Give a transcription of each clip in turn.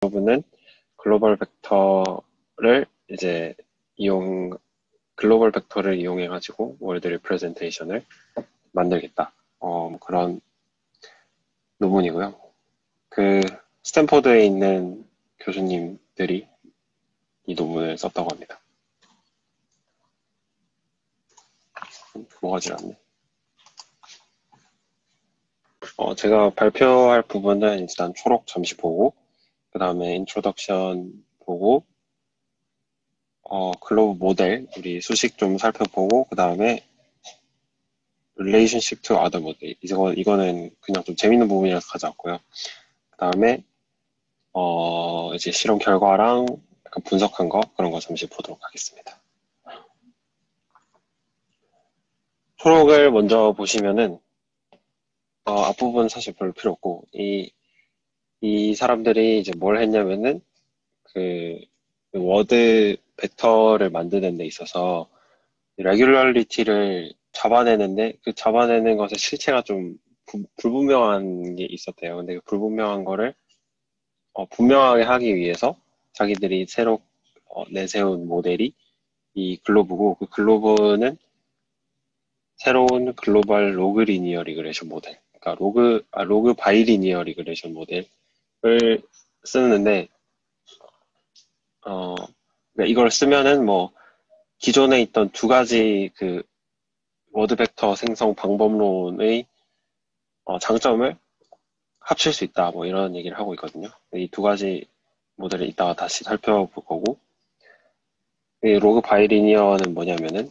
부분은 글로벌 벡터를 이제 글로벌 벡터를 이용해가지고 월드 리프레젠테이션을 만들겠다. 그런 논문이고요. 그 스탠포드에 있는 교수님들이 이 논문을 썼다고 합니다. 뭐가 지났네. 제가 발표할 부분은 일단 초록 잠시 보고, 그 다음에 인트로덕션 보고, 글로벌 모델, 우리 수식 좀 살펴보고, 그 다음에 relationship to other model. 이거는 그냥 좀 재밌는 부분이라서 가져왔고요. 그 다음에, 이제 실험 결과랑 약간 분석한 거, 그런 거 잠시 보도록 하겠습니다. 초록을 먼저 보시면은, 앞부분 사실 별로 필요 없고, 이 사람들이 이제 뭘 했냐면은, 그, 워드 벡터를 만드는 데 있어서, 레귤러리티를 잡아내는데, 그 잡아내는 것의 실체가 좀 불분명한 게 있었대요. 근데 그 불분명한 거를, 분명하게 하기 위해서, 자기들이 새로 내세운 모델이 이 글로브고, 그 글로브는 새로운 글로벌 로그 리니어 리그레이션 모델, 그러니까 로그 바이리니어 리그레이션 모델을 쓰는데, 그러니까 이걸 쓰면은 뭐 기존에 있던 두 가지 그 워드 벡터 생성 방법론의 장점을 합칠 수 있다, 뭐 이런 얘기를 하고 있거든요. 이 두 가지 모델을 이따가 다시 살펴볼 거고, 이 로그 바이리니어는 뭐냐면은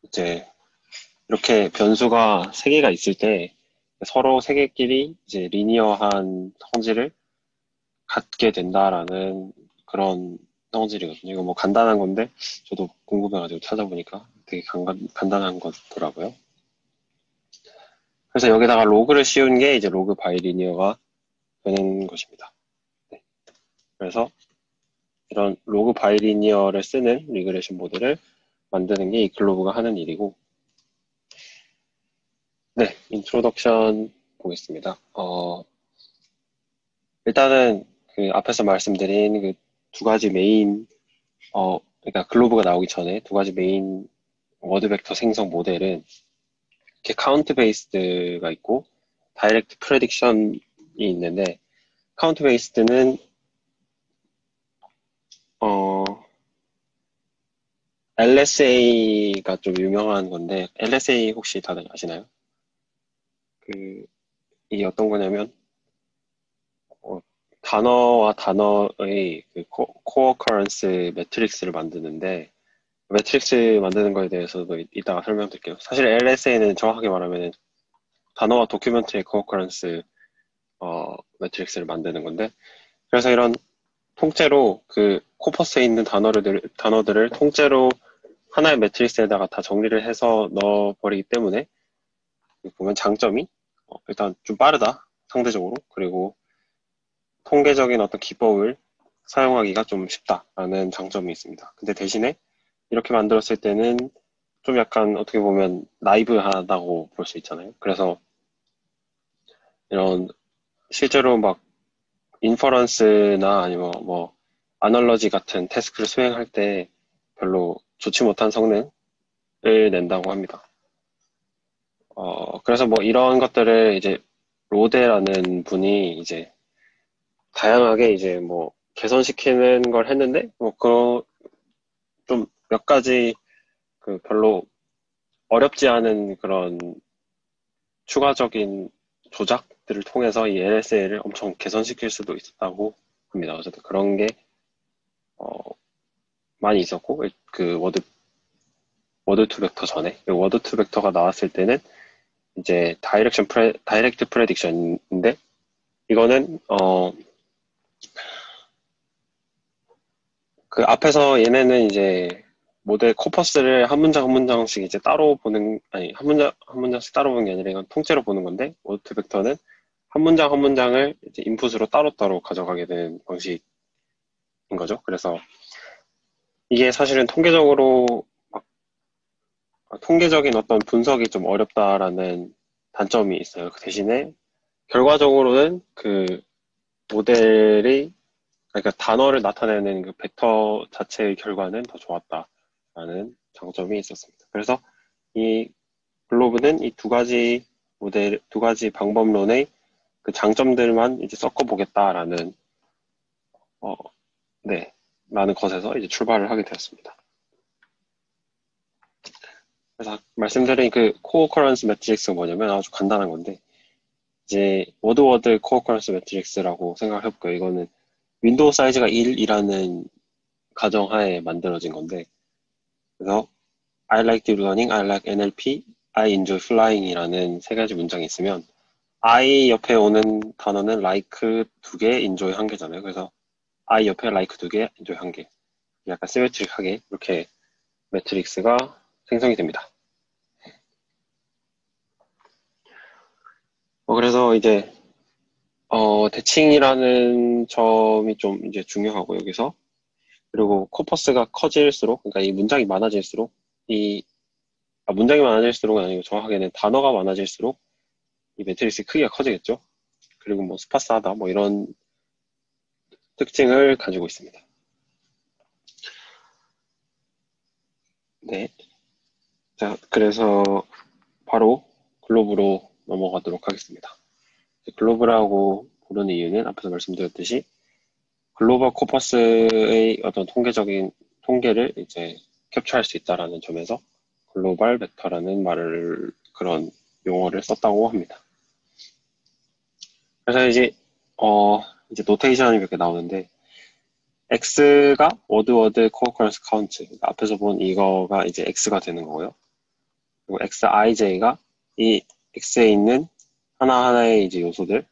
이제 이렇게 변수가 세 개가 있을 때 서로 세 개끼리 이제 리니어한 성질을 갖게 된다라는 그런 성질이거든요. 이거 뭐 간단한 건데 저도 궁금해가지고 찾아보니까 되게 간단한 거더라고요. 그래서 여기다가 로그를 씌운 게 이제 로그 바이리니어가 되는 것입니다. 네. 그래서 이런 로그 바이리니어를 쓰는 리그레이션 모델을 만드는 게 이 글로브가 하는 일이고, 네, 인트로덕션 보겠습니다. 일단은 그 앞에서 말씀드린 그 두 가지 메인, 그러니까 글로브가 나오기 전에 두 가지 메인 워드 벡터 생성 모델은 이렇게 카운트 베이스드가 있고 다이렉트 프레딕션이 있는데, 카운트 베이스드는 LSA가 좀 유명한 건데, LSA 혹시 다들 아시나요? 이게 어떤 거냐면, 어, 단어와 단어의 그 코어커런스 매트릭스를 만드는데, 매트릭스 만드는 거에 대해서도 이따가 설명드릴게요. 사실 LSA는 정확하게 말하면 단어와 도큐멘트의 코어커런스 매트릭스를 만드는 건데, 그래서 이런 통째로 그 코퍼스에 있는 단어들을 통째로 하나의 매트릭스에다가 다 정리를 해서 넣어버리기 때문에 보면 장점이 일단 좀 빠르다, 상대적으로. 그리고 통계적인 어떤 기법을 사용하기가 좀 쉽다라는 장점이 있습니다. 근데 대신에 이렇게 만들었을 때는 좀 약간 어떻게 보면 나이브하다고 볼 수 있잖아요. 그래서 이런 실제로 막 인퍼런스나 아니면 뭐 아널러지 같은 태스크를 수행할 때 별로 좋지 못한 성능을 낸다고 합니다. 그래서 뭐 이런 것들을 이제 로데라는 분이 이제 다양하게 이제 뭐 개선시키는 걸 했는데, 뭐 좀 몇 가지 그 별로 어렵지 않은 그런 추가적인 조작들을 통해서 이 LSA를 엄청 개선시킬 수도 있었다고 합니다. 어쨌든 그런 게 어, 많이 있었고, 그 워드 투 벡터 전에 워드 투 벡터가 나왔을 때는 이제 다이렉트 프레딕션인데, 이거는 그 앞에서 얘네는 이제 모델 코퍼스를 한 문장 한 문장씩 이제 따로 보는, 아니, 한 문장 한 문장씩 따로 보는 게 아니라 이건 통째로 보는 건데, 워드 벡터는 한 문장 한 문장을 이제 인풋으로 따로따로 가져가게 되는 방식인 거죠. 그래서 이게 사실은 통계적인 어떤 분석이 좀 어렵다라는 단점이 있어요. 그 대신에 결과적으로는 그 모델이, 그러니까 단어를 나타내는 그 벡터 자체의 결과는 더 좋았다라는 장점이 있었습니다. 그래서 이 글로브는 이 두 가지 방법론의 그 장점들만 이제 섞어보겠다라는, 어, 네, 라는 것에서 이제 출발을 하게 되었습니다. 그래서 말씀드린 그 코어커런스 매트릭스가 뭐냐면 아주 간단한 건데, 이제 워드 코어커런스 매트릭스라고 생각을 해볼게요. 이거는 윈도우 사이즈가 1이라는 가정하에 만들어진 건데, 그래서 I like deep learning, I like NLP, I enjoy flying이라는 세 가지 문장이 있으면 I 옆에 오는 단어는 like 두 개, enjoy 한 개잖아요. 그래서 I 옆에 like 두 개, enjoy 한 개. 약간 시메트릭하게 이렇게 매트릭스가 생성이 됩니다. 그래서 이제 대칭이라는 점이 좀 이제 중요하고 여기서, 그리고 코퍼스가 커질수록, 그러니까 이 문장이 많아질수록 문장이 많아질수록은 아니고 정확하게는 단어가 많아질수록 이 매트릭스 크기가 커지겠죠. 그리고 뭐 스파스하다 뭐 이런 특징을 가지고 있습니다. 네. 자, 그래서 바로 글로브로 넘어가도록 하겠습니다. 글로브라고 부르는 이유는 앞에서 말씀드렸듯이 글로벌 코퍼스의 어떤 통계를 이제 캡처할 수 있다라는 점에서 글로벌 벡터라는 그런 용어를 썼다고 합니다. 그래서 이제 노테이션이 이렇게 나오는데, X가 워드 코어커런스 카운트. 앞에서 본 이거가 이제 X가 되는 거고요. 그리고 XIJ가 이 X에 있는 하나하나의 이제 요소들.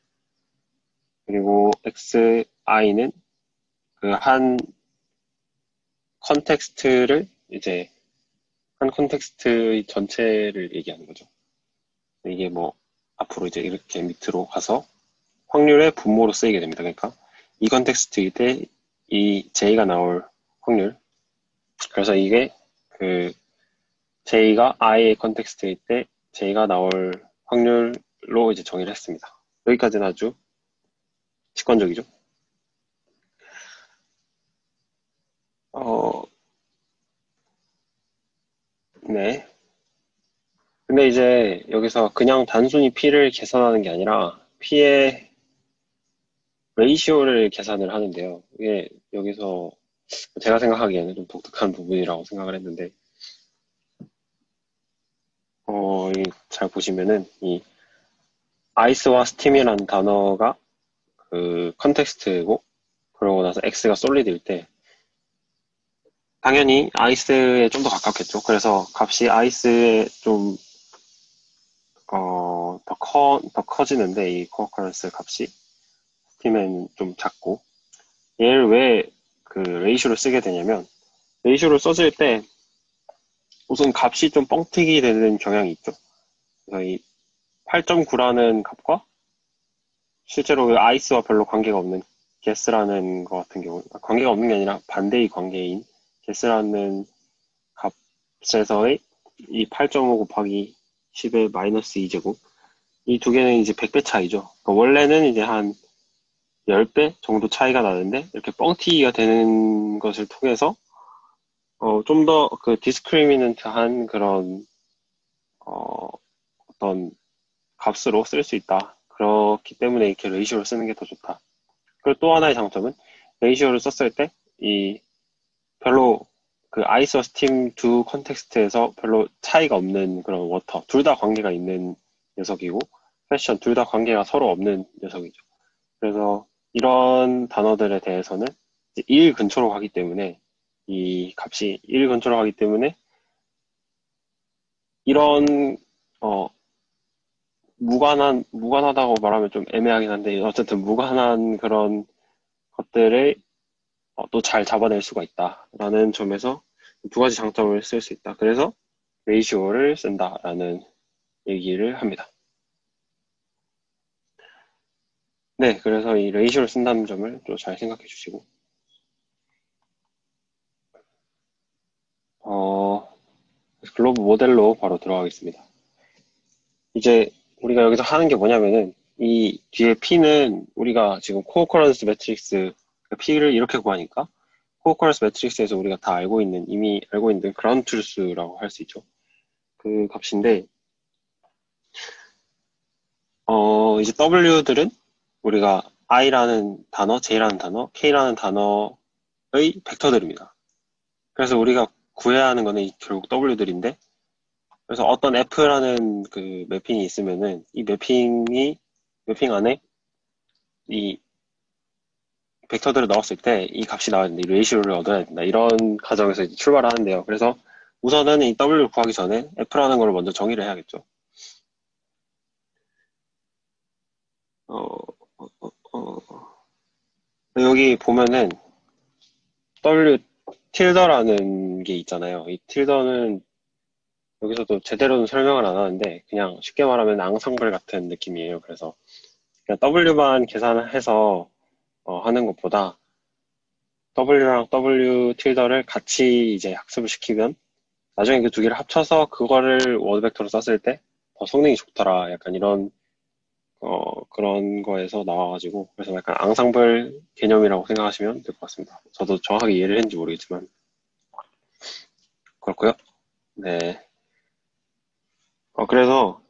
그리고 XI는 그 한 컨텍스트를 이제 한 컨텍스트의 전체를 얘기하는 거죠. 이게 뭐 앞으로 이제 이렇게 밑으로 가서 확률의 분모로 쓰이게 됩니다. 그러니까 이 컨텍스트일 때 이 J가 나올 확률. 그래서 이게 그 J가 I의 컨텍스트일 때 J가 나올 확률로 이제 정의를 했습니다. 여기까지는 아주 직관적이죠. 네. 근데 이제 여기서 그냥 단순히 P를 계산하는 게 아니라 P의 레이시오를 계산을 하는데요. 이게 여기서 제가 생각하기에는 좀 독특한 부분이라고 생각을 했는데, 잘 보시면은 이 아이스와 스팀이라는 단어가 그 컨텍스트고, 그러고 나서 X가 솔리드일 때 당연히 아이스에 좀 더 가깝겠죠. 그래서 값이 아이스에 좀 더 커지는데 이 코어커런스 값이 스팀엔 좀 작고, 얘를 왜 그 레이쇼를 쓰게 되냐면, 레이쇼를 써질 때 우선 값이 좀 뻥튀기 되는 경향이 있죠. 그래서 이 8.9라는 값과 실제로 그 아이스와 별로 관계가 없는 게스라는 것 같은 경우, 관계가 없는 게 아니라 반대의 관계인 게스라는 값에서의 이 8.5 곱하기 10의 마이너스 2제곱, 이 두 개는 이제 100배 차이죠. 그러니까 원래는 이제 한 10배 정도 차이가 나는데 이렇게 뻥튀기가 되는 것을 통해서 좀 더 그 디스크리미넌트한 그런 어떤 값으로 쓸 수 있다. 그렇기 때문에 이렇게 레이시오를 쓰는 게 더 좋다. 그리고 또 하나의 장점은 레이시오를 썼을 때 이 별로 그 아이스와 스팀 두 컨텍스트에서 별로 차이가 없는 그런 워터, 둘 다 관계가 있는 녀석이고 패션 둘 다 관계가 서로 없는 녀석이죠. 그래서 이런 단어들에 대해서는 1 근처로 가기 때문에 이 값이 1 근처로 가기 때문에 이런 무관하다고 말하면 좀 애매하긴 한데 어쨌든 무관한 그런 것들을 또 잘 잡아낼 수가 있다라는 점에서 두 가지 장점을 쓸 수 있다. 그래서 레이시오를 쓴다라는 얘기를 합니다. 네, 그래서 이 레이시오를 쓴다는 점을 좀 잘 생각해 주시고, 글로브 모델로 바로 들어가겠습니다. 이제 우리가 여기서 하는 게 뭐냐면은 이 뒤에 P는 우리가 지금 코어커런스 매트릭스 P를 이렇게 구하니까 코어커런스 매트릭스에서 우리가 다 알고 있는, 이미 알고 있는 그라운드 트루스라고 할 수 있죠. 그 값인데, 이제 W들은 우리가 I라는 단어, J라는 단어, K라는 단어의 벡터들입니다. 그래서 우리가 구해야 하는 거는 결국 W들인데, 그래서 어떤 F라는 그 매핑이 있으면은 이 매핑 안에 이 벡터들을 넣었을 때 이 값이 나와야 된다. 이 레이시오를 얻어야 된다. 이런 가정에서 이제 출발을 하는데요. 그래서 우선은 이 W를 구하기 전에 F라는 걸 먼저 정의를 해야겠죠. 어, 어, 어. 여기 보면은 W 틸더라는 게 있잖아요. 이 틸더는 여기서도 제대로는 설명을 안 하는데 그냥 쉽게 말하면 앙상블 같은 느낌이에요. 그래서 그냥 W만 계산해서 하는 것보다 W랑 W 틸더를 같이 이제 학습을 시키면 나중에 그 두 개를 합쳐서 그거를 워드 벡터로 썼을 때 더 성능이 좋더라. 약간 이런 그런 거에서 나와가지고 그래서 약간 앙상블 개념이라고 생각하시면 될 것 같습니다. 저도 정확하게 이해를 했는지 모르겠지만 그렇고요. 네. 그래서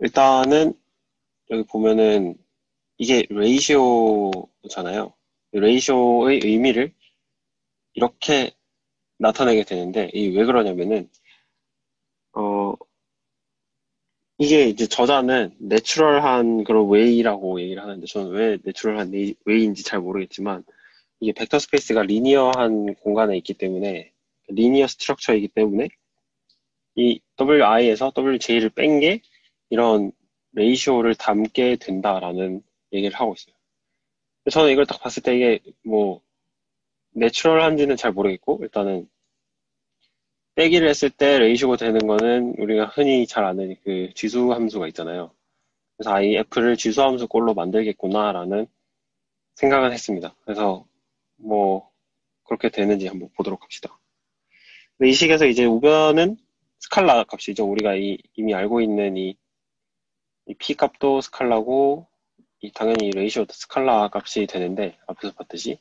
일단은 여기 보면은 이게 레이시오잖아요. 레이시오의 의미를 이렇게 나타내게 되는데 이 왜 그러냐면은 어 이게 이제 저자는 내추럴한 그런 웨이라고 얘기를 하는데 저는 왜 내추럴한 웨이인지 잘 모르겠지만 이게 벡터 스페이스가 리니어한 공간에 있기 때문에 리니어 스트럭처이기 때문에 이 WI에서 WJ를 뺀 게 이런 레이시오를 담게 된다라는 얘기를 하고 있어요. 저는 이걸 딱 봤을 때 이게 뭐 내추럴한지는 잘 모르겠고 일단은 빼기를 했을 때 레이시오가 되는 거는 우리가 흔히 잘 아는 그 지수 함수가 있잖아요. 그래서 이 F를 지수 함수 꼴로 만들겠구나라는 생각은 했습니다. 그래서 뭐 그렇게 되는지 한번 보도록 합시다. 근데 이 식에서 이제 우변은 스칼라 값이죠. 우리가 이미 알고 있는 이 P 값도 스칼라고 당연히 이 레이시오도 스칼라 값이 되는데 앞에서 봤듯이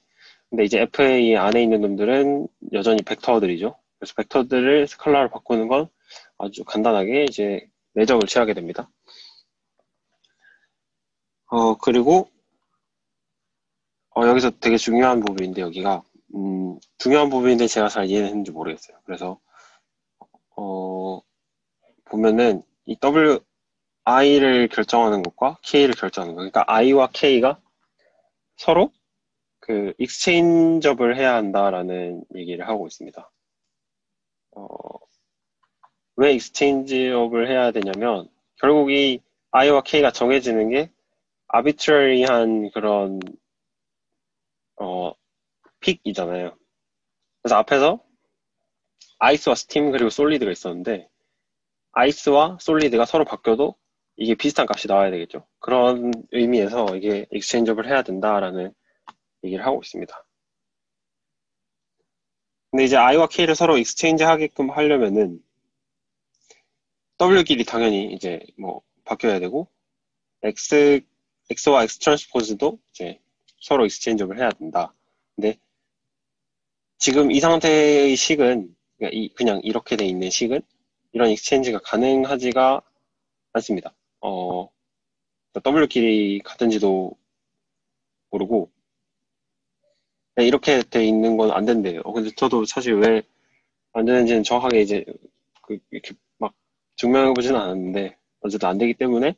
근데 이제 FA 안에 있는 놈들은 여전히 벡터들이죠. 그래서 벡터들을 스칼라로 바꾸는 건 아주 간단하게 이제 내적을 취하게 됩니다. 그리고 여기서 되게 중요한 부분인데 여기가 중요한 부분인데 제가 잘 이해했는지 모르겠어요. 그래서 보면은 이 I를 결정하는 것과 K를 결정하는 것, 그러니까 I와 K가 서로 그 익스체인저블 해야 한다라는 얘기를 하고 있습니다. 왜 익스체인지업을 해야 되냐면 결국 이 I와 K가 정해지는 게 아비트러리한 그런 픽이잖아요. 그래서 앞에서 아이스와 스팀 그리고 솔리드가 있었는데 아이스와 솔리드가 서로 바뀌어도 이게 비슷한 값이 나와야 되겠죠. 그런 의미에서 이게 익스체인지업을 해야 된다라는 얘기를 하고 있습니다. 근데 이제 I와 K를 서로 익스체인지 하게끔 하려면은 W끼리 당연히 이제 뭐 바뀌어야 되고 X와 X 트랜스포즈도 이제 서로 익스체인지업을 해야 된다. 근데 지금 이 상태의 식은 그냥 이렇게 돼 있는 식은 이런 익스체인지가 가능하지가 않습니다. W끼리 같은지도 모르고 이렇게 돼 있는 건 안 된대요. 근데 저도 사실 왜 안 되는지는 정확하게 이제 이렇게 막 증명해 보지는 않았는데 어쨌든 안 되기 때문에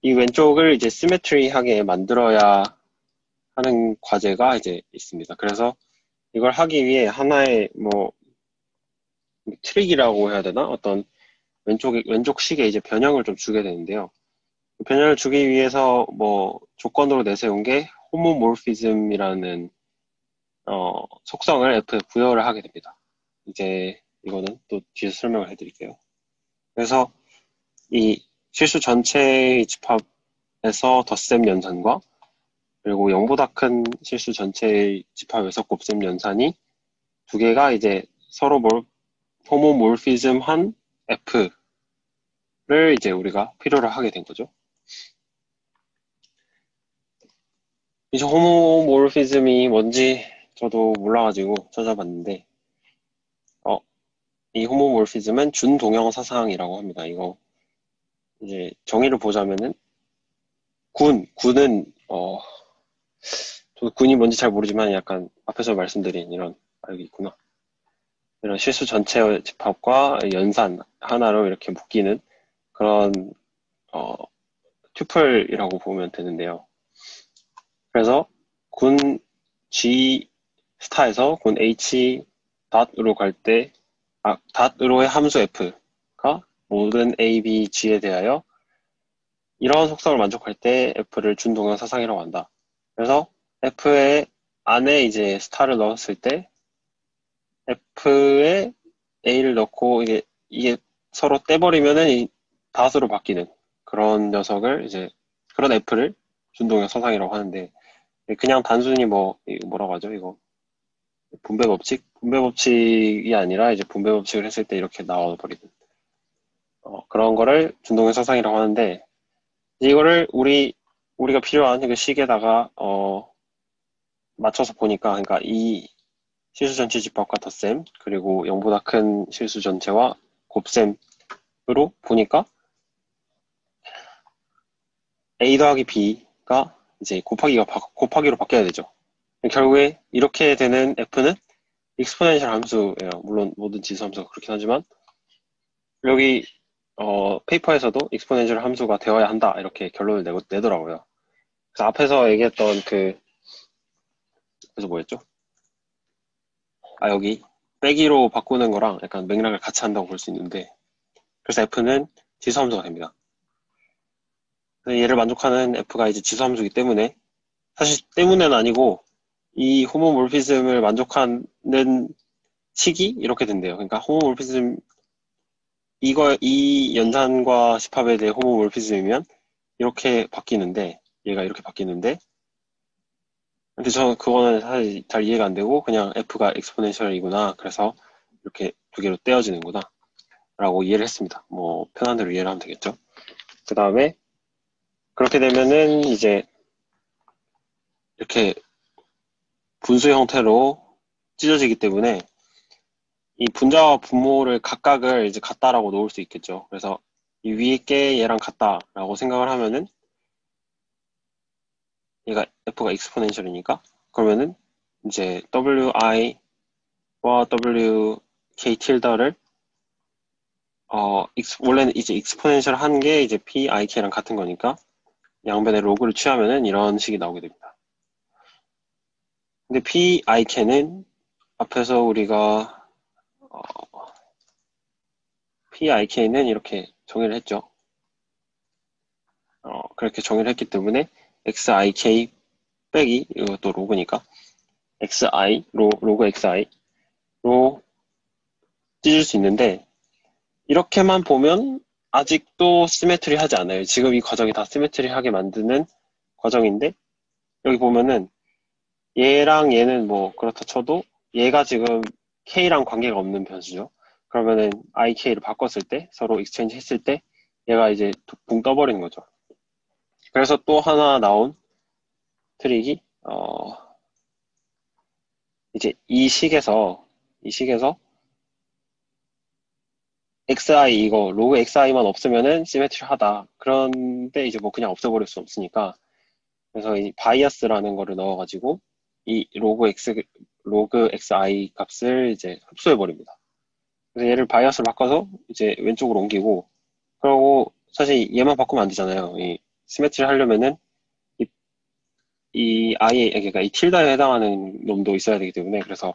이 왼쪽을 이제 시메트리하게 만들어야 하는 과제가 이제 있습니다. 그래서 이걸 하기 위해 하나의 뭐 트릭이라고 해야 되나? 어떤 왼쪽식에 이제 변형을 좀 주게 되는데요. 변형을 주기 위해서 뭐 조건으로 내세운 게 호모모피즘이라는 속성을 F에 부여를 하게 됩니다. 이제 이거는 또 뒤에서 설명을 해드릴게요. 그래서 이 실수 전체의 집합에서 덧셈 연산과 그리고 0보다 큰 실수 전체의 집합에서 곱셈 연산이 두 개가 이제 서로 호모몰피즘한 F를 이제 우리가 필요로 하게 된 거죠. 이제 호모모르피즘이 뭔지 저도 몰라가지고 찾아봤는데, 이 호모모르피즘은 준동형 사상이라고 합니다. 이거 이제 정의를 보자면은 군은 저도 군이 뭔지 잘 모르지만 약간 앞에서 말씀드린 이런 여기 있구나. 이런 실수 전체의 집합과 연산 하나로 이렇게 묶이는 그런 어, 튜플이라고 보면 되는데요. 그래서 군 G 스타에서 군 H 닷으로 갈 때, 닷으로의 함수 F가 모든 A, B, G에 대하여 이런 속성을 만족할 때 F를 준동형 사상이라고 한다. 그래서 F의 안에 이제 스타를 넣었을 때 F에 A를 넣고 이게 서로 떼버리면은 이 닷으로 바뀌는 그런 녀석을 이제 그런 F를 준동형 사상이라고 하는데 그냥 단순히 뭐라고 하죠? 이거 분배 법칙? 분배 법칙이 아니라 이제 분배 법칙을 했을 때 이렇게 나와버리는 그런 거를 준동형 사상이라고 하는데 이거를 우리가 필요한 그 식에다가 맞춰서 보니까 그러니까 이 실수 전체 집합과 덧셈 그리고 0보다 큰 실수 전체와 곱셈으로 보니까 A 더하기 B가 이제 곱하기로 바뀌어야 되죠. 결국에 이렇게 되는 F는 익스포넨셜 함수예요. 물론 모든 지수 함수가 그렇긴 하지만 여기 페이퍼에서도 익스포넨셜 함수가 되어야 한다 이렇게 결론을 내더라고요. 그래서 앞에서 얘기했던 그래서 뭐였죠? 여기 빼기로 바꾸는 거랑 약간 맥락을 같이 한다고 볼 수 있는데 그래서 F는 지수 함수가 됩니다. 얘를 만족하는 F가 이제 지수 함수이기 때문에 사실 때문에는 아니고 이 호모몰피즘을 만족하는 식이 이렇게 된대요. 그러니까 호모몰피즘 이 연산과 집합에 대해 호모몰피즘이면 이렇게 바뀌는데 얘가 이렇게 바뀌는데 근데 저 그거는 사실 잘 이해가 안 되고 그냥 F가 엑스포넨셜이구나 그래서 이렇게 두 개로 떼어지는구나 라고 이해를 했습니다. 뭐 편한 대로 이해를 하면 되겠죠. 그 다음에 그렇게 되면은 이제 이렇게 분수 형태로 찢어지기 때문에 이 분자와 분모를 각각을 이제 같다라고 놓을 수 있겠죠. 그래서 이 위에 게 얘랑 같다라고 생각을 하면은 얘가 F가 엑스포넨셜이니까 그러면은 이제 WI와 WK 틸더를 원래는 이제 익스포넨셜 한 게 이제 PIK랑 같은 거니까 양변에 로그를 취하면은 이런 식이 나오게 됩니다. 근데 PIK는 앞에서 우리가 PIK는 이렇게 정의를 했죠. 그렇게 정의를 했기 때문에 XIK 빼기 이것도 로그니까 XI 로그 XI로 찢을 수 있는데 이렇게만 보면 아직도 시메트리 하지 않아요. 지금 이 과정이 다 시메트리하게 만드는 과정인데 여기 보면은 얘랑 얘는 뭐 그렇다 쳐도 얘가 지금 K랑 관계가 없는 변수죠. 그러면은 IK를 바꿨을 때 서로 익스체인지 했을 때 얘가 이제 붕 떠버리는 거죠. 그래서 또 하나 나온 트릭이 이제 이 식에서 XI 이거 로그 XI만 없으면은 시메트리하다. 그런데 이제 뭐 그냥 없애버릴 수 없으니까 그래서 이 바이어스라는 거를 넣어가지고 이 로그 XI 값을 이제 흡수해 버립니다. 그래서 얘를 바이어스로 바꿔서 이제 왼쪽으로 옮기고 그러고 사실 얘만 바꾸면 안 되잖아요. 이 시메트리 하려면은 이 I 그러니까 이 틸더에 해당하는 놈도 있어야 되기 때문에 그래서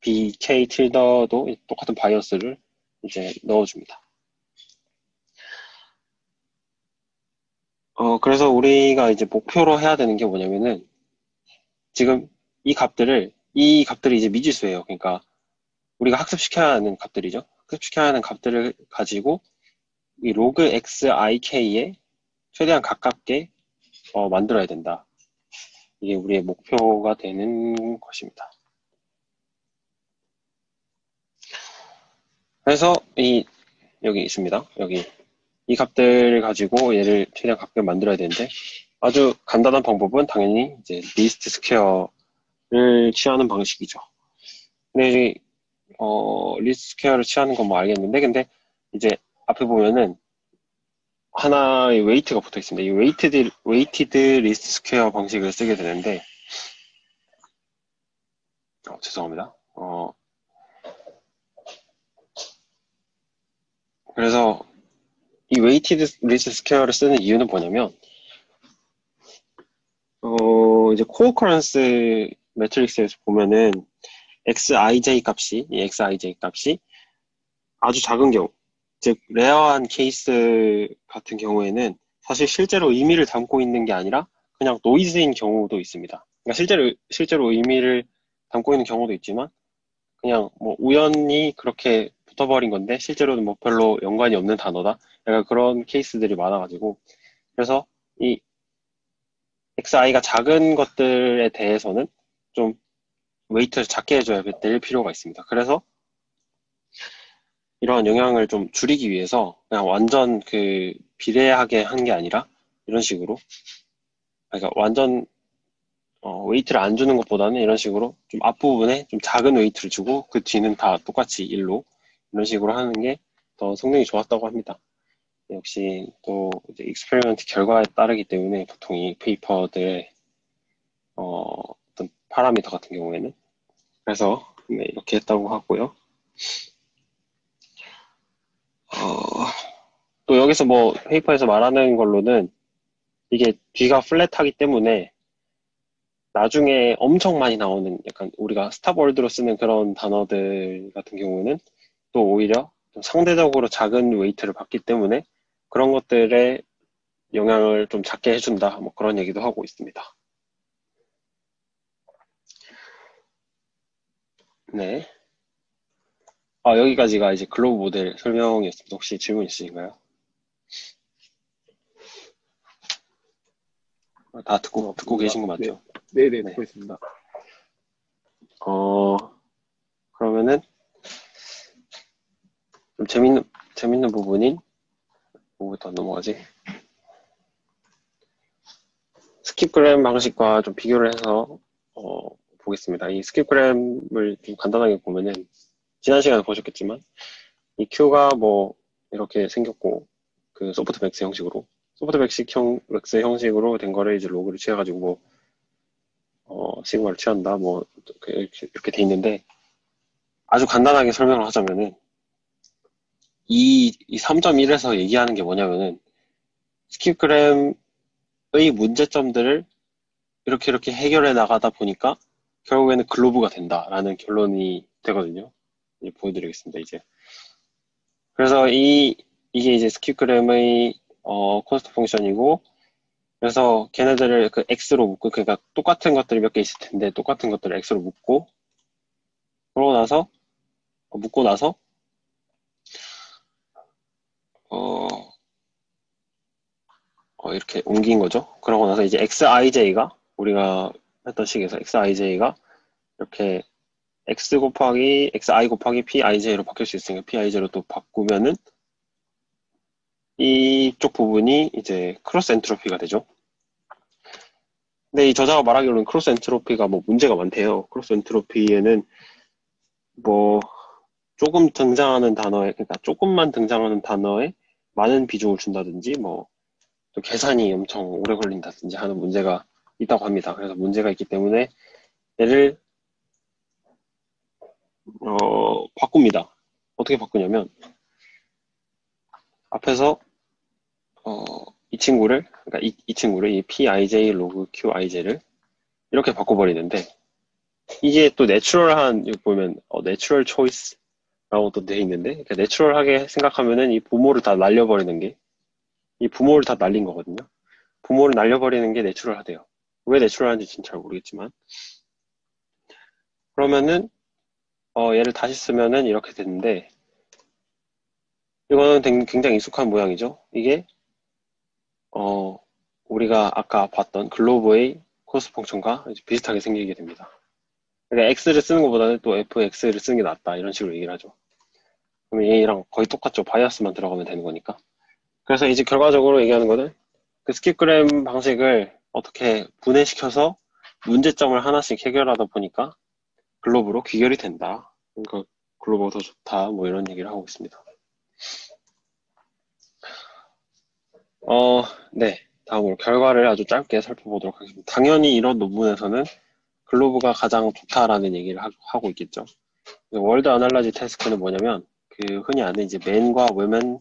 BK 틸더도 똑같은 바이어스를 이제 넣어줍니다. 그래서 우리가 이제 목표로 해야 되는 게 뭐냐면은 지금 이 값들이 이제 미지수예요. 그러니까 우리가 학습시켜야 하는 값들이죠. 학습시켜야 하는 값들을 가지고 이 로그 xik에 최대한 가깝게 만들어야 된다. 이게 우리의 목표가 되는 것입니다. 그래서 여기 있습니다. 여기 이 값들을 가지고 얘를 최대한 갖게 만들어야 되는데, 아주 간단한 방법은 당연히 이제 리스트 스퀘어를 취하는 방식이죠. 근데 리스트 스퀘어를 취하는 건 뭐 알겠는데, 근데 이제 앞에 보면은 하나의 웨이트가 붙어 있습니다. 이 웨이티드 리스트 스퀘어 방식을 쓰게 되는데, 죄송합니다. 그래서 이 웨이티드 리스트 스퀘어를 쓰는 이유는 뭐냐면, 이제 코어 커런스 매트릭스에서 보면은 xij 값이, 이 xij 값이 아주 작은 경우, 즉, 레어한 케이스 같은 경우에는 사실 실제로 의미를 담고 있는 게 아니라 그냥 노이즈인 경우도 있습니다. 그러니까 실제로 의미를 담고 있는 경우도 있지만 그냥 뭐 우연히 그렇게 붙어버린 건데 실제로는 뭐 별로 연관이 없는 단어다. 약간 그런 케이스들이 많아가지고. 그래서 이 XI가 작은 것들에 대해서는 좀 웨이트를 작게 해줘야 될 필요가 있습니다. 그래서 이러한 영향을 좀 줄이기 위해서 그냥 완전 비례하게 한 게 아니라 이런 식으로, 그러니까 완전 웨이트를 안 주는 것보다는 이런 식으로 좀 앞부분에 좀 작은 웨이트를 주고 그 뒤는 다 똑같이 1로 이런 식으로 하는 게 더 성능이 좋았다고 합니다. 역시 또 이제 익스페리먼트 결과에 따르기 때문에 보통 이 페이퍼들의 어떤 파라미터 같은 경우에는 그래서 네, 이렇게 했다고 하고요. 또 여기서 뭐 페이퍼에서 말하는 걸로는 이게 뒤가 플랫하기 때문에 나중에 엄청 많이 나오는 약간 우리가 스탑월드로 쓰는 그런 단어들 같은 경우는 또 오히려 좀 상대적으로 작은 웨이트를 받기 때문에 그런 것들에 영향을 좀 작게 해준다. 뭐 그런 얘기도 하고 있습니다. 네. 여기까지가 이제 글로브 모델 설명이었습니다. 혹시 질문 있으신가요? 다 듣고 맞습니다. 계신 거 네, 맞죠? 네네, 네. 듣고 있습니다. 어, 그러면은 좀 재밌는 부분인 뭐부터 넘어가지? 스킵그램 방식과 좀 비교를 해서 보겠습니다. 이 스킵그램을 좀 간단하게 보면은 지난 시간에 보셨겠지만 이 큐가 뭐 이렇게 생겼고 그 소프트맥스 형식으로 된 거를 이제 로그를 취해가지고 뭐 시그마를 취한다 뭐 이렇게 돼 있는데 아주 간단하게 설명을 하자면은 이 3.1에서 얘기하는 게 뭐냐면은 스킵그램의 문제점들을 이렇게 해결해 나가다 보니까 결국에는 글로브가 된다라는 결론이 되거든요. 이제 보여드리겠습니다, 이제. 그래서 이게 이제 스킵그램의 코스트 펑션이고, 그래서 걔네들을 그 X로 묶고, 그러니까 똑같은 것들이 몇 개 있을 텐데, 똑같은 것들을 X로 그러고 나서, 묶고 나서, 어, 이렇게 옮긴 거죠. 그러고 나서 이제 XIJ가, 우리가 했던 식에서 XIJ가 이렇게 XI 곱하기 PIJ로 바뀔 수 있으니까 PIJ로 또 바꾸면은 이쪽 부분이 이제 크로스 엔트로피가 되죠. 근데 이 저자가 말하기로는 크로스 엔트로피가 뭐 문제가 많대요. 크로스 엔트로피에는 뭐 그러니까 조금만 등장하는 단어에 많은 비중을 준다든지 뭐 또 계산이 엄청 오래 걸린다든지 하는 문제가 있다고 합니다. 그래서 문제가 있기 때문에 얘를 바꿉니다. 어떻게 바꾸냐면 앞에서 어, 이 친구를 그러니까 이 친구를 이 PIJ 로그 QIJ를 이렇게 바꿔버리는데 이게 또 내추럴한 여기 보면 내추럴 초이스라고 또 돼 있는데 그러니까 내추럴하게 생각하면은 이 부모를 다 날려버리는 게 이 부모를 다 날린 거거든요. 부모를 날려버리는 게 내추럴하대요. 왜 내추럴한지 진짜 잘 모르겠지만 그러면은 얘를 다시 쓰면은 이렇게 되는데 이거는 굉장히 익숙한 모양이죠. 이게 우리가 아까 봤던 글로브의 코스트 펑션과 비슷하게 생기게 됩니다. 그러니까 X를 쓰는 것보다는 또 FX를 쓰는 게 낫다 이런 식으로 얘기를 하죠. 그럼 얘랑 거의 똑같죠. 바이어스만 들어가면 되는 거니까. 그래서 이제 결과적으로 얘기하는 거는 그 스킵그램 방식을 어떻게 분해시켜서 문제점을 하나씩 해결하다 보니까 글로브로 귀결이 된다. 그러니까 글로브가 더 좋다. 뭐 이런 얘기를 하고 있습니다. 네. 다음으로 결과를 아주 짧게 살펴보도록 하겠습니다. 당연히 이런 논문에서는 글로브가 가장 좋다라는 얘기를 하고 있겠죠. 월드 아날라지 태스크는 뭐냐면 그 흔히 아는 이제 맨과 women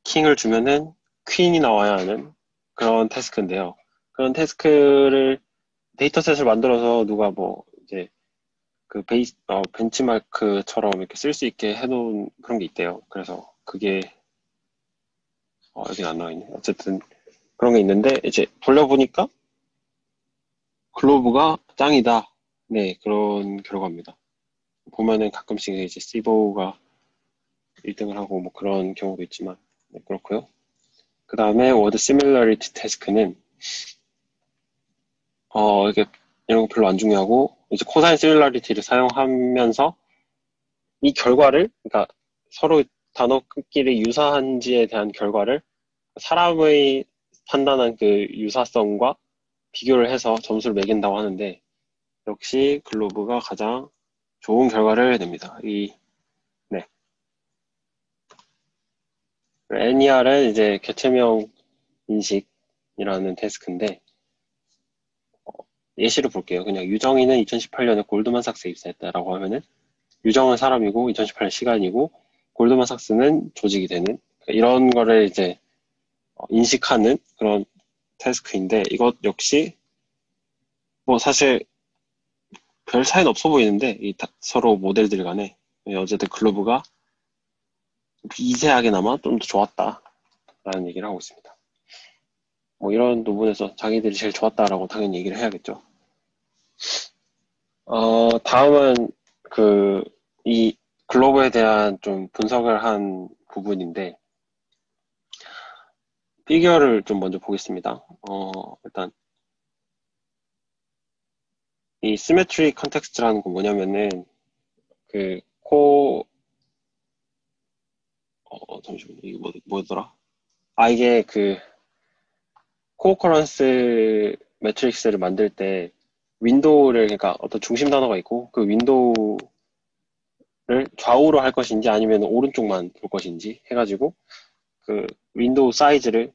킹을 주면은 퀸이 나와야 하는 그런 태스크인데요. 그런 태스크를 데이터셋을 만들어서 누가 뭐 이제 그 벤치마크처럼 이렇게 쓸 수 있게 해놓은 그런 게 있대요. 그래서 그게 여기 안 나와 있네. 어쨌든 그런 게 있는데 이제 돌려보니까 글로브가 짱이다. 네, 그런 결과입니다. 보면은 가끔씩 이제 시보가 1등을 하고 뭐 그런 경우도 있지만 네, 그렇고요. 그 다음에 워드 시밀러리티 태스크는 이게 이런 거 별로 안 중요하고 이제 코사인 시밀러리티를 사용하면서 이 결과를 그러니까 서로 단어끼리 유사한지에 대한 결과를 사람의 판단한 그 유사성과 비교를 해서 점수를 매긴다고 하는데 역시 글로브가 가장 좋은 결과를 냅니다. 네. NER은 이제 개체명 인식이라는 태스크인데 예시를 볼게요. 그냥 유정이는 2018년에 골드만삭스에 입사했다라고 하면은 유정은 사람이고 2018년 시간이고 골드만삭스는 조직이 되는 이런 거를 이제 인식하는 그런 태스크인데 이것 역시 뭐 사실 별 차이는 없어 보이는데 서로 모델들 간에 어쨌든 글로브가 미세하게나마 좀 더 좋았다라는 얘기를 하고 있습니다. 뭐 이런 부분에서 자기들이 제일 좋았다라고 당연히 얘기를 해야겠죠. 다음은 이 글로브에 대한 좀 분석을 한 부분인데 피규어를 좀 먼저 보겠습니다. 일단 이 시메트리 컨텍스트라는 건 뭐냐면은 그 잠시만요. 이게 뭐더라? 이게 그 코어커런스 매트릭스를 만들 때 윈도우를 그러니까 어떤 중심 단어가 있고 그 윈도우를 좌우로 할 것인지 아니면 오른쪽만 볼 것인지 해가지고 그 윈도우 사이즈를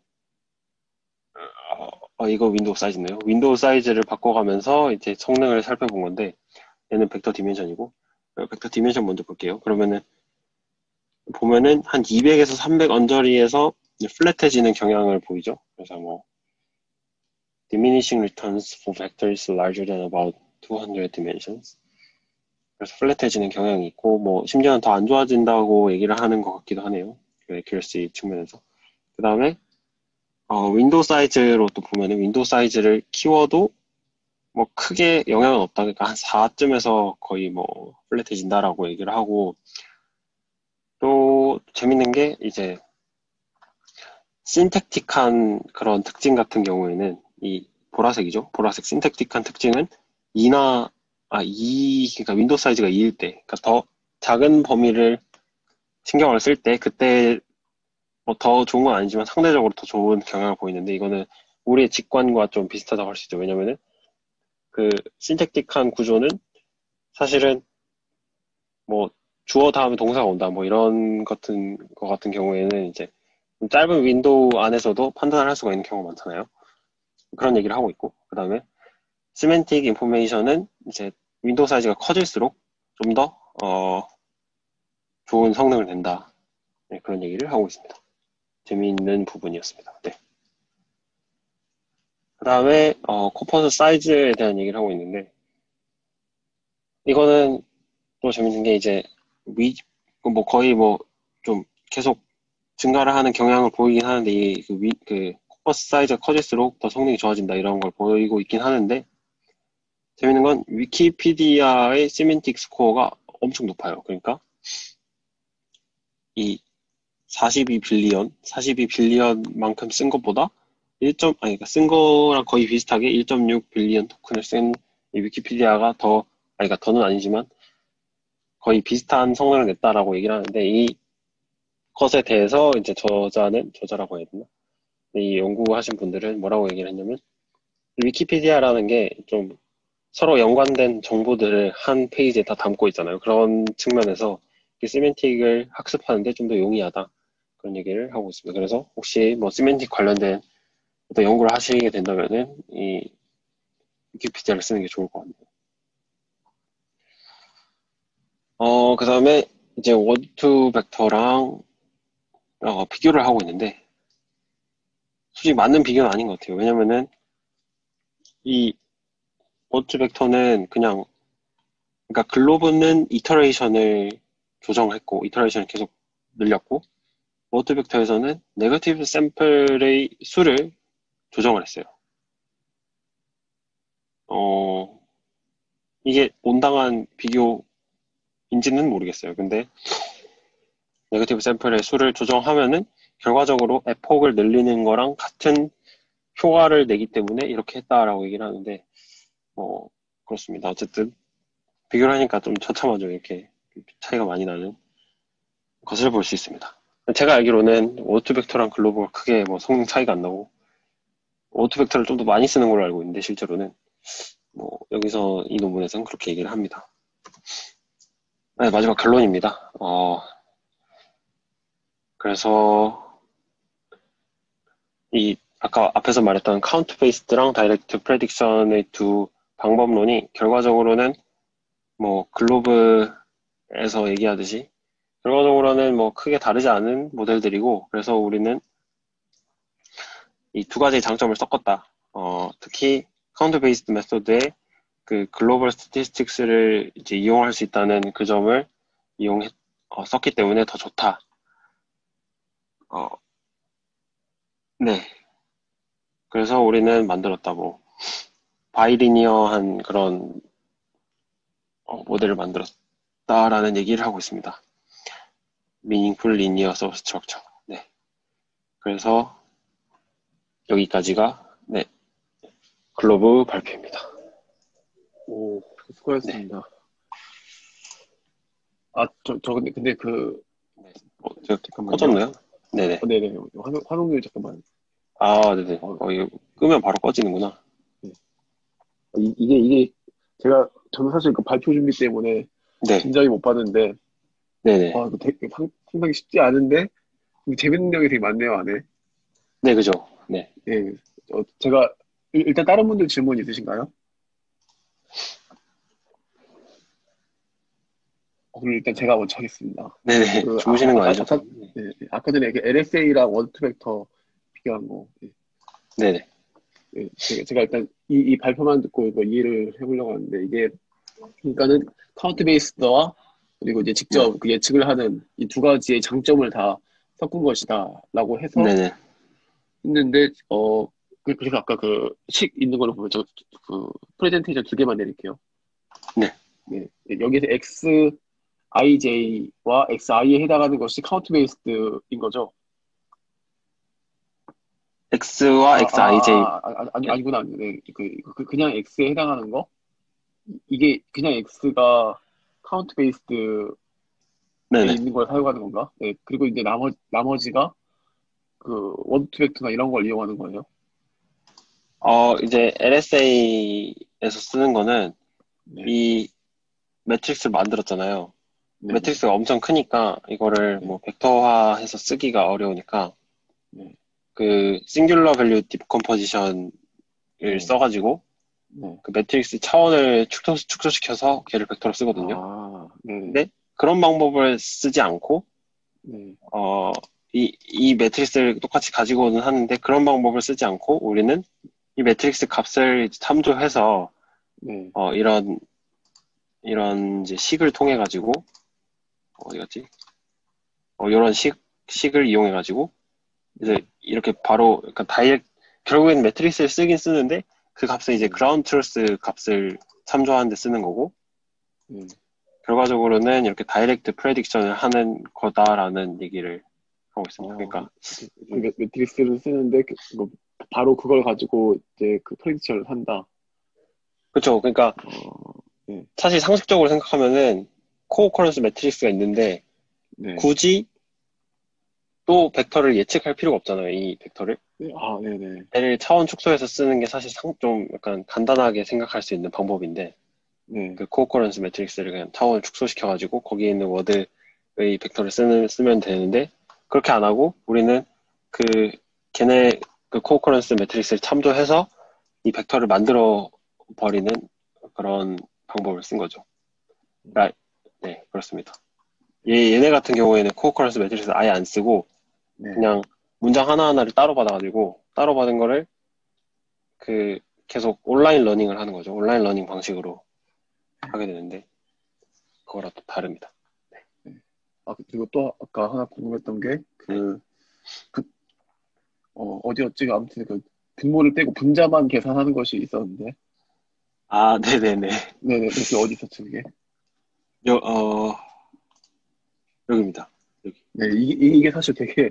이거 윈도우 사이즈네요. 윈도우 사이즈를 바꿔가면서 이제 성능을 살펴본 건데 얘는 벡터 디멘션이고 벡터 디멘션 먼저 볼게요. 그러면은 보면은 한 200에서 300 언저리에서 플랫해지는 경향을 보이죠. 그래서 뭐 diminishing returns for vectors larger than about 200 dimensions. 그래서 플랫해지는 경향이 있고 뭐 심지어는 더 안 좋아진다고 얘기를 하는 것 같기도 하네요. 그 accuracy 측면에서. 그 다음에 윈도우 사이즈로 또 보면은 윈도우 사이즈를 키워도 뭐 크게 영향은 없다. 그러니까 한 4쯤에서 거의 뭐 플랫해진다라고 얘기를 하고 또 재밌는 게 이제 신택틱한 그런 특징 같은 경우에는 이 보라색이죠. 보라색 신택틱한 특징은 2 그러니까 윈도우 사이즈가 2일 때, 그러니까 더 작은 범위를 신경을 쓸 때, 그때 뭐 더 좋은 건 아니지만 상대적으로 더 좋은 경향을 보이는데, 이거는 우리의 직관과 좀 비슷하다고 할 수 있죠. 왜냐면은 그 신택틱한 구조는 사실은 뭐 주어 다음에 동사가 온다, 뭐 이런 거 같은 경우에는 이제 짧은 윈도우 안에서도 판단을 할 수가 있는 경우가 많잖아요. 그런 얘기를 하고 있고, 그 다음에 시멘틱 인포메이션은 이제 윈도우 사이즈가 커질수록 좀 더 좋은 성능을 낸다. 네, 그런 얘기를 하고 있습니다. 재미있는 부분이었습니다. 네. 그 다음에 코퍼스 사이즈에 대한 얘기를 하고 있는데 이거는 또 재밌는 게 이제 뭐 거의 뭐 좀 계속 증가를 하는 경향을 보이긴 하는데 그 코퍼스 사이즈가 커질수록 더 성능이 좋아진다 이런 걸 보이고 있긴 하는데 재밌는 건 위키피디아의 시멘틱 스코어가 엄청 높아요. 그러니까 이 42빌리언만큼 쓴 것보다 그러니까 쓴 거랑 거의 비슷하게 1.6 빌리언 토큰을 쓴 이 위키피디아가 그러니까 더는 아니지만 거의 비슷한 성능을 냈다라고 얘기를 하는데 이 것에 대해서 이제 저자라고 해야 되나? 이 연구하신 분들은 뭐라고 얘기를 했냐면, 위키피디아라는 게 좀 서로 연관된 정보들을 한 페이지에 다 담고 있잖아요. 그런 측면에서 이 시멘틱을 학습하는데 좀 더 용이하다. 그런 얘기를 하고 있습니다. 그래서 혹시 뭐 시멘틱 관련된 어떤 연구를 하시게 된다면은 이 위키피디아를 쓰는 게 좋을 것 같네요. 그 다음에 이제 원투 벡터랑 비교를 하고 있는데, 솔직히 맞는 비교는 아닌 것 같아요. 왜냐면은 이 원투 벡터는 그러니까 글로브는 이터레이션을 조정했고, 이터레이션을 계속 늘렸고, 원투 벡터에서는 네거티브 샘플의 수를 조정을 했어요. 이게 온당한 비교인지는 모르겠어요. 근데 네거티브 샘플의 수를 조정하면은 결과적으로 에폭을 늘리는 거랑 같은 효과를 내기 때문에 이렇게 했다라고 얘기를 하는데, 그렇습니다. 어쨌든 비교를 하니까 좀 처참하죠. 이렇게 차이가 많이 나는 것을 볼 수 있습니다. 제가 알기로는 오토벡터랑 글로브가 크게 뭐 성능 차이가 안 나고, 오토벡터를 좀 더 많이 쓰는 걸로 알고 있는데, 실제로는 여기서 이 논문에서는 그렇게 얘기를 합니다. 네, 마지막 결론입니다. 그래서 이 아까 앞에서 말했던 카운트 베이스드랑 다이렉트 프레딕션의 두 방법론이 결과적으로는 뭐 글로브에서 얘기하듯이 결과적으로는 뭐 크게 다르지 않은 모델들이고, 그래서 우리는 이 두 가지의 장점을 섞었다. 특히 카운트 베이스드 메소드에 그 글로벌 스태티스틱스를 이제 이용할 수 있다는 그 점을 썼기 때문에 더 좋다. 어, 네. 그래서 우리는 만들었다. 바이리니어한 그런 모델을 만들었다라는 얘기를 하고 있습니다. Meaningful Linear Substructure. 네. 그래서 여기까지가 네, 글로브 발표입니다. 오, 네. 수고하셨습니다. 근데 네. 제가 잠깐만요. 꺼졌나요? 네네. 네네. 화면을 잠깐만. 네네. 어, 이거 끄면 바로 꺼지는구나. 네. 이게, 저는 사실 그 발표 준비 때문에 네. 진작에 못 봤는데, 네네. 이거 상당히 쉽지 않은데, 근데 재밌는 내용이 되게 많네요, 안에. 네, 그죠. 네. 예. 제가, 일단 다른 분들 질문 있으신가요? 그럼 일단 제가 먼저 하겠습니다. 네네. 주무시는 거 아니죠? 네. 아까 전에 그 LSA랑 원투벡터 비교한 거. 예. 네네. 예, 제가 일단 이 발표만 듣고 이거 이해를 해보려고 하는데, 이게, 그러니까는 카운트 베이스드와 그리고 이제 네. 직접 그 예측을 하는 이 두 가지의 장점을 다 섞은 것이다라고 해서 네네. 했는데, 그래서 아까 그 식 있는 걸로 보면 그 프레젠테이션 두 개만 내릴게요. 네. 네, 여기서 XIJ와 XI에 해당하는 것이 카운트 베이스드인 거죠. X와 XIJ. 네. 아니구나. 네, 그냥 X에 해당하는 거? 이게 그냥 X가 카운트 베이스드에 네네. 있는 걸 사용하는 건가? 네, 그리고 이제 나머지가 그 원투 벡터나 이런 걸 이용하는 거예요. 이제 LSA에서 쓰는 거는 네, 이 매트릭스를 만들었잖아요. 네, 네, 매트릭스가 엄청 크니까 이거를 네, 벡터화해서 쓰기가 어려우니까 네, 그 싱귤러 밸류 디컴포지션을 네, 써가지고 네. 그 매트릭스 차원을 축소시켜서 걔를 벡터로 쓰거든요. 네, 근데 그런 방법을 쓰지 않고 네, 어, 이 매트릭스를 똑같이 가지고는 하는데 그런 방법을 쓰지 않고 우리는 이 매트릭스 값을 참조해서 네. 이런 이제 식을 통해 가지고 어디 갔지? 이런 식을 이용해 가지고 이제 네, 이렇게 바로 그러니까 결국엔 매트릭스를 쓰긴 쓰는데 그 값을 이제 네, 그라운드 트루스 값을 참조하는 데 쓰는 거고 네. 결과적으로는 이렇게 다이렉트 프레딕션을 하는 거다라는 얘기를 하고 있습니다. 그러니까 매트릭스를 쓰는데 바로 그걸 가지고 이제 그 프레딕션을 한다. 그렇죠. 그러니까 어, 네, 사실 상식적으로 생각하면은 코어커런스 매트릭스가 있는데 네, 굳이 또 벡터를 예측할 필요가 없잖아요. 이 벡터를. 네, 아, 네네. 얘를 차원 축소해서 쓰는 게 사실 좀 약간 간단하게 생각할 수 있는 방법인데, 네, 그 코어커런스 매트릭스를 그냥 차원을 축소시켜가지고 거기에 있는 워드의 벡터를 쓰면 되는데, 그렇게 안 하고 우리는 그 걔네 그 코어커런스 매트릭스를 참조해서 이 벡터를 만들어 버리는 그런 방법을 쓴 거죠. 아, 네, 그렇습니다. 얘네 같은 경우에는 코어커런스 매트릭스 아예 안 쓰고 네. 그냥 문장 하나하나를 따로 받아가지고 따로 받은 거를 그 계속 온라인 러닝을 하는 거죠. 온라인 러닝 방식으로 하게 되는데 그거랑 또 다릅니다. 네. 아, 그리고 또 아까 하나 궁금했던 게, 네. 어디였지? 아무튼 그 분모를 빼고 분자만 계산하는 것이 있었는데, 아, 네네네. 네네, 그게 어디 있었지, 그게? 여, 여기입니다. 여기. 네, 이게 사실 되게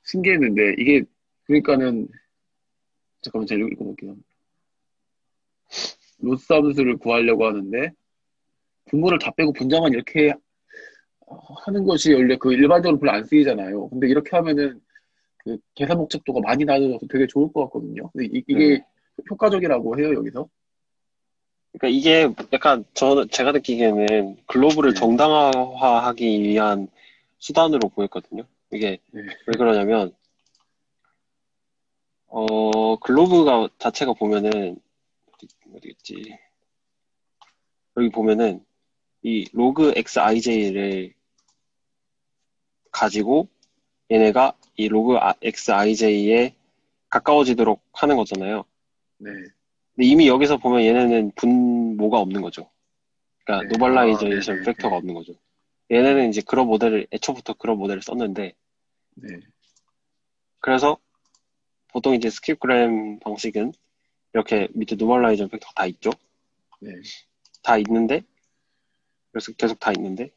신기했는데, 이게, 그러니까는, 잠깐만, 제가 읽어볼게요. 로스 함수를 구하려고 하는데, 분모를 다 빼고 분자만 이렇게 하는 것이 원래 그 일반적으로 별로 안 쓰이잖아요. 근데 이렇게 하면은 그 계산 목적도가 많이 낮아져서 되게 좋을 것 같거든요. 근데 이게 네네. 효과적이라고 해요, 여기서? 그러니까 이게 약간 제가 느끼기에는 글로브를 네, 정당화하기 위한 수단으로 보였거든요. 이게 네, 왜 그러냐면 글로브가 자체가 보면은 어디겠지? 여기 보면은 이 로그 xij를 가지고 얘네가 이 로그 xij에 가까워지도록 하는 거잖아요. 네, 근데 이미 여기서 보면 얘네는 분모가 없는 거죠. 네, 그러니까 아, 네, 노멀라이제이션 네, 팩터가 네, 없는 거죠. 네, 얘네는 이제 그런 모델을 애초부터 그런 모델을 썼는데 네, 그래서 보통 이제 스킵그램 방식은 이렇게 밑에 노멀라이제이션 팩터가 다 있죠. 네, 다 있는데 그래서 계속 다 있는데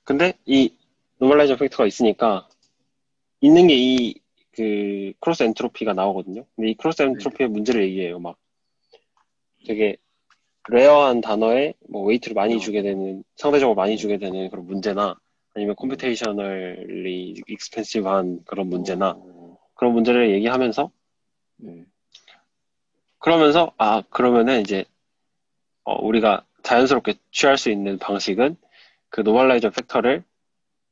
근데 이 노멀라이제이션 팩터가 있으니까 있는 게 이 그 크로스 엔트로피가 나오거든요. 근데 이 크로스 네, 엔트로피의 문제를 얘기해요. 막 되게 레어한 단어에 뭐 웨이트를 많이 어, 주게 되는 상대적으로 많이 네, 주게 되는 그런 문제나 아니면 네, 컴퓨테이셔널리 익스펜시브한 그런 문제나 어, 그런 문제를 얘기하면서 네, 그러면서 그러면은 이제 우리가 자연스럽게 취할 수 있는 방식은 그 노멀라이저 팩터를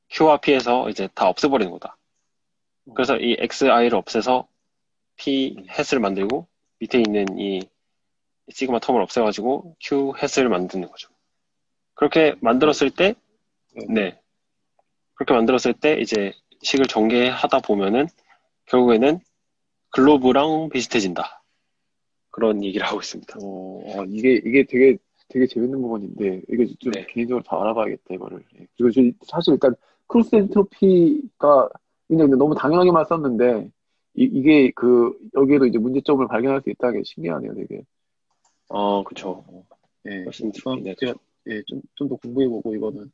Q와 P에서 이제 다 없애버리는 거다. 그래서 어, 이 XI를 없애서 P 네, 햇을 만들고 밑에 있는 이 시그마 텀을 없애가지고 Q 햇을 만드는 거죠. 그렇게 어, 만들었을 때, 네, 네. 네. 그렇게 만들었을 때 이제 식을 전개하다 보면은 결국에는 글로브랑 비슷해진다. 그런 얘기를 하고 있습니다. 이게 되게 재밌는 부분인데, 이거 좀 네. 개인적으로 더 알아봐야겠다, 이거를. 예. 그리고 사실 일단, 크로스 엔트로피가 그냥 너무 당연하게만 썼는데, 이게 여기에도 이제 문제점을 발견할 수 있다는 게 신기하네요, 되게. 그쵸. 예, 훨씬, 네, 제가, 그쵸. 예, 좀 더 공부해보고, 이거는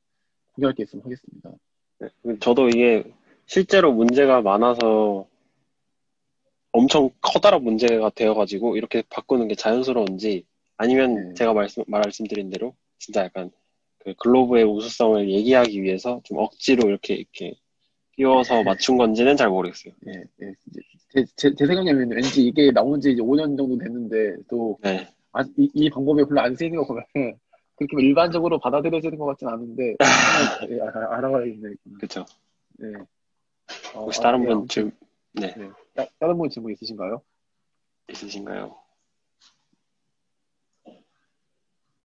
공유할 게 있으면 하겠습니다. 네. 저도 이게 실제로 문제가 많아서 엄청 커다란 문제가 되어가지고 이렇게 바꾸는 게 자연스러운지 아니면 예, 제가 말씀드린 대로 진짜 약간 그 글로브의 우수성을 얘기하기 위해서 좀 억지로 이렇게 끼워서 맞춘 건지는 잘 모르겠어요. 예, 예. 제 생각에는 왠지 이게 나온 지 이제 5년 정도 됐는데, 또, 네. 이 방법이 별로 안 쓰이는 거 보면, 그렇게 뭐 일반적으로 받아들여지는 것 같진 않은데, 한번 예, 알아봐야겠네요. 그쵸. 네. 혹시 다른 예, 분 아무튼, 네. 네. 다른 분 질문 있으신가요? 있으신가요?